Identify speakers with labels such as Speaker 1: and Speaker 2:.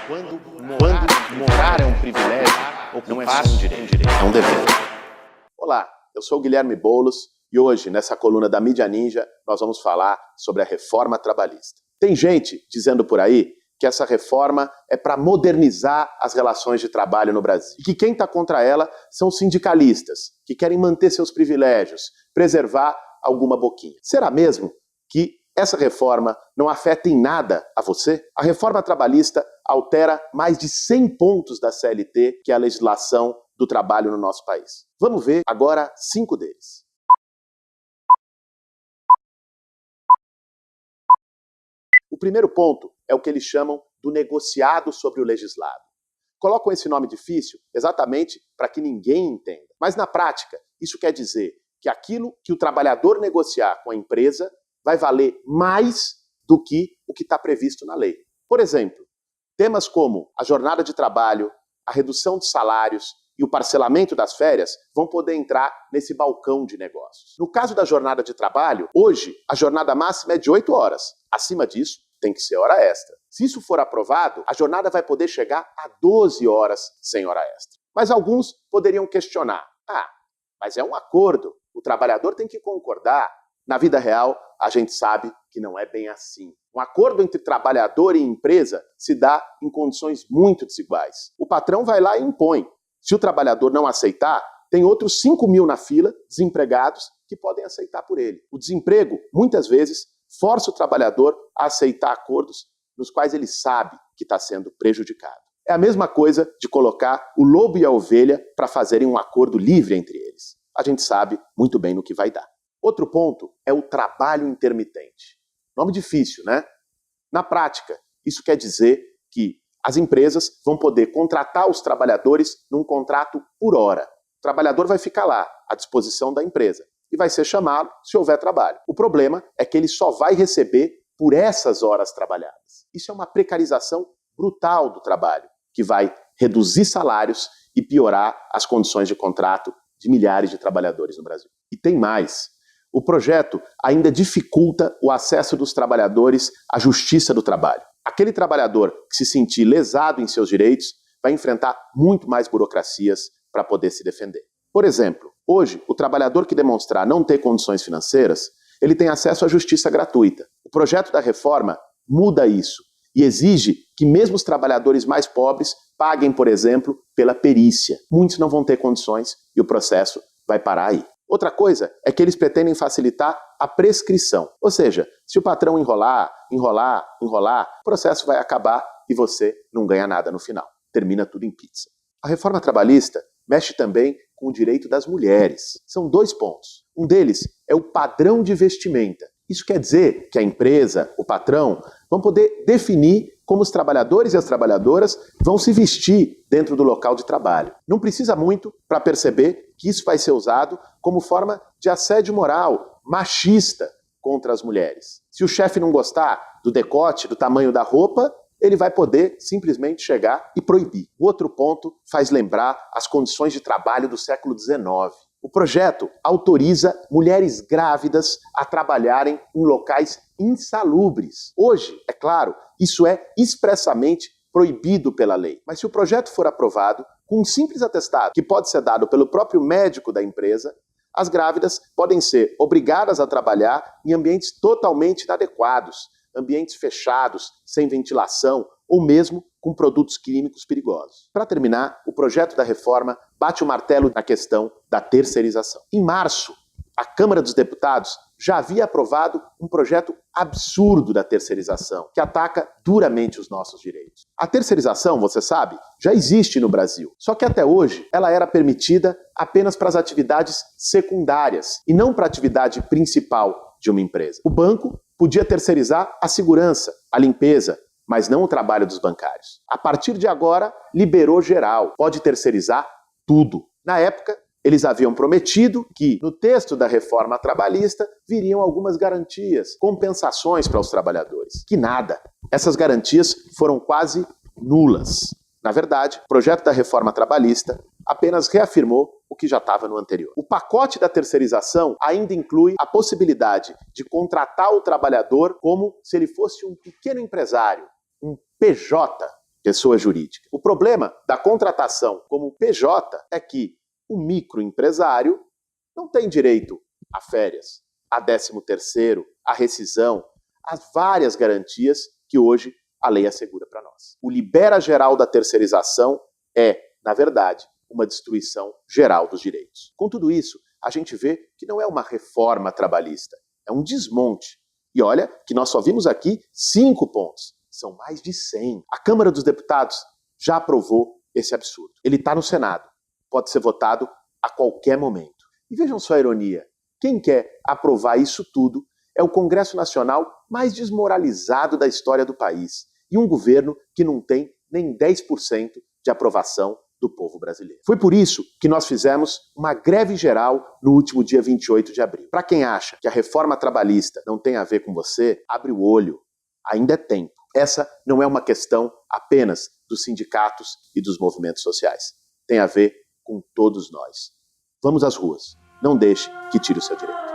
Speaker 1: Quando morar é um privilégio, não é só um direito, é um dever.
Speaker 2: Olá, eu sou o Guilherme Boulos e hoje, nessa coluna da Mídia Ninja, nós vamos falar sobre a reforma trabalhista. Tem gente dizendo por aí que essa reforma é para modernizar as relações de trabalho no Brasil. E que quem está contra ela são sindicalistas, que querem manter seus privilégios, preservar alguma boquinha. Será mesmo que essa reforma não afeta em nada a você? A reforma trabalhista altera mais de 100 pontos da CLT, que é a legislação do trabalho no nosso país. Vamos ver agora 5 deles. O primeiro ponto é o que eles chamam do negociado sobre o legislado. Colocam esse nome difícil exatamente para que ninguém entenda. Mas na prática, isso quer dizer que aquilo que o trabalhador negociar com a empresa vai valer mais do que o que está previsto na lei. Por exemplo, temas como a jornada de trabalho, a redução de salários e o parcelamento das férias vão poder entrar nesse balcão de negócios. No caso da jornada de trabalho, hoje a jornada máxima é de 8 horas. Acima disso, tem que ser hora extra. Se isso for aprovado, a jornada vai poder chegar a 12 horas sem hora extra. Mas alguns poderiam questionar. Mas é um acordo, o trabalhador tem que concordar. Na vida real, a gente sabe que não é bem assim. Um acordo entre trabalhador e empresa se dá em condições muito desiguais. O patrão vai lá e impõe. Se o trabalhador não aceitar, tem outros 5 mil na fila, desempregados, que podem aceitar por ele. O desemprego, muitas vezes, força o trabalhador a aceitar acordos nos quais ele sabe que está sendo prejudicado. É a mesma coisa de colocar o lobo e a ovelha para fazerem um acordo livre entre eles. A gente sabe muito bem no que vai dar. Outro ponto é o trabalho intermitente. Nome difícil, né? Na prática, isso quer dizer que as empresas vão poder contratar os trabalhadores num contrato por hora. O trabalhador vai ficar lá, à disposição da empresa, e vai ser chamado se houver trabalho. O problema é que ele só vai receber por essas horas trabalhadas. Isso é uma precarização brutal do trabalho, que vai reduzir salários e piorar as condições de contrato de milhares de trabalhadores no Brasil. E tem mais. O projeto ainda dificulta o acesso dos trabalhadores à justiça do trabalho. Aquele trabalhador que se sentir lesado em seus direitos vai enfrentar muito mais burocracias para poder se defender. Por exemplo, hoje, o trabalhador que demonstrar não ter condições financeiras, ele tem acesso à justiça gratuita. O projeto da reforma muda isso e exige que mesmo os trabalhadores mais pobres paguem, por exemplo, pela perícia. Muitos não vão ter condições e o processo vai parar aí. Outra coisa é que eles pretendem facilitar a prescrição. Ou seja, se o patrão enrolar, o processo vai acabar e você não ganha nada no final. Termina tudo em pizza. A reforma trabalhista mexe também com o direito das mulheres. São 2 pontos. Um deles é o padrão de vestimenta. Isso quer dizer que a empresa, o patrão, vão poder definir como os trabalhadores e as trabalhadoras vão se vestir dentro do local de trabalho. Não precisa muito para perceber que isso vai ser usado como forma de assédio moral, machista contra as mulheres. Se o chefe não gostar do decote, do tamanho da roupa, ele vai poder simplesmente chegar e proibir. O outro ponto faz lembrar as condições de trabalho do século XIX. O projeto autoriza mulheres grávidas a trabalharem em locais insalubres. Hoje, é claro, isso é expressamente proibido pela lei. Mas se o projeto for aprovado, com um simples atestado que pode ser dado pelo próprio médico da empresa, as grávidas podem ser obrigadas a trabalhar em ambientes totalmente inadequados, ambientes fechados, sem ventilação ou mesmo com produtos químicos perigosos. Para terminar, o projeto da reforma bate o martelo na questão da terceirização. Em março, a Câmara dos Deputados já havia aprovado um projeto absurdo da terceirização, que ataca duramente os nossos direitos. A terceirização, você sabe, já existe no Brasil, só que até hoje ela era permitida apenas para as atividades secundárias e não para a atividade principal de uma empresa. O banco podia terceirizar a segurança, a limpeza, mas não o trabalho dos bancários. A partir de agora, liberou geral, pode terceirizar tudo. Na época, eles haviam prometido que, no texto da reforma trabalhista, viriam algumas garantias, compensações para os trabalhadores. Que nada. Essas garantias foram quase nulas. Na verdade, o projeto da reforma trabalhista apenas reafirmou o que já estava no anterior. O pacote da terceirização ainda inclui a possibilidade de contratar o trabalhador como se ele fosse um pequeno empresário, um PJ, pessoa jurídica. O problema da contratação como PJ é que o microempresário não tem direito a férias, a 13º, a rescisão, as várias garantias que hoje a lei assegura para nós. O libera geral da terceirização é, na verdade, uma destruição geral dos direitos. Com tudo isso, a gente vê que não é uma reforma trabalhista, é um desmonte. E olha que nós só vimos aqui 5 pontos, são mais de 100. A Câmara dos Deputados já aprovou esse absurdo. Ele está no Senado, pode ser votado a qualquer momento. E vejam só a ironia, quem quer aprovar isso tudo é o Congresso Nacional mais desmoralizado da história do país e um governo que não tem nem 10% de aprovação do povo brasileiro. Foi por isso que nós fizemos uma greve geral no último dia 28 de abril. Para quem acha que a reforma trabalhista não tem a ver com você, abre o olho, ainda é tempo. Essa não é uma questão apenas dos sindicatos e dos movimentos sociais. Tem a ver com todos nós. Vamos às ruas. Não deixe que tire o seu direito.